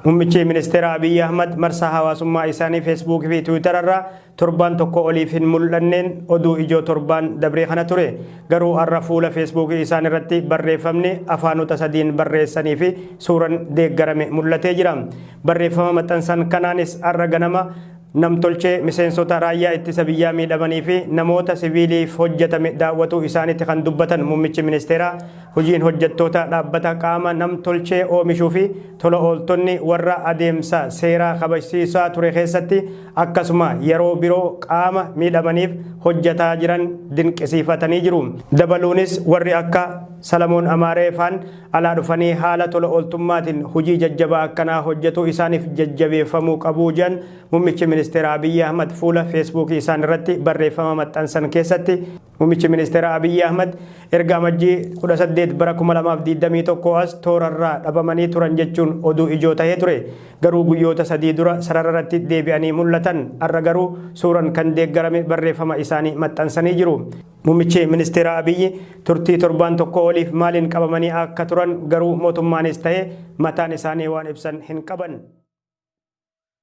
Muummichi ministeera Abiy Ahmad marsaa hawaasummaa isaanii Facebook fi Twitter irraa torban tokko oliif hin mul'anneen oduu ijoo torban dabree kana ture. Garuu har'a fuula Facebook isaanii irratti barreeffamni afaanota sadiin barreessanii fi suuraan deeggarame mul'atee jira. Barreeffama maxxansan kanaanis har'a ganama namtolchee miseensota raayyaa ittisa biyyaa miidhamanii fi namoota siviiliif hojjetame daawwatuu isaaniitti kan dubbatan muummichi ministeeraa hojiin hojjettoota dhaabbata qaama namtolchee oomishuu fi tola ooltonni warra adeemsa seeraa kabachiisaa ture keessatti akkasuma yeroo biroo qaama miidhamaniif hojjetaa jiran dinqisiifatanii jiru. Dabaluunis warri akka Salamoon Amaaree faan alaa dhufanii haala tola ooltummaatiin hojii jajjabaa akkanaa hojjetuu isaaniif jajjabeeffamuu qabu jedhan muummichi ministeera Abiy Ahmad fuula Facebook isaan irratti barreeffama maxxansan keessatti. Muummichi ministeera Abiy Ahmad erga amajjii 18 bara 2021 as toorarraa dhabamanii turan jechuun oduu ijoo tahee ture. Garuu guyyoota sadii dura sarara irratti deebi'anii mul'atan. Har'a garuu suuraan kan deeggarame barreeffama isaanii maxxansanii jiru. Muummichi ministeera Abiy turtii torban tokko oliif maaliin qabamanii akka turan garuu mootummaanis ta'ee mataan isaanii waan ibsan hin qaban.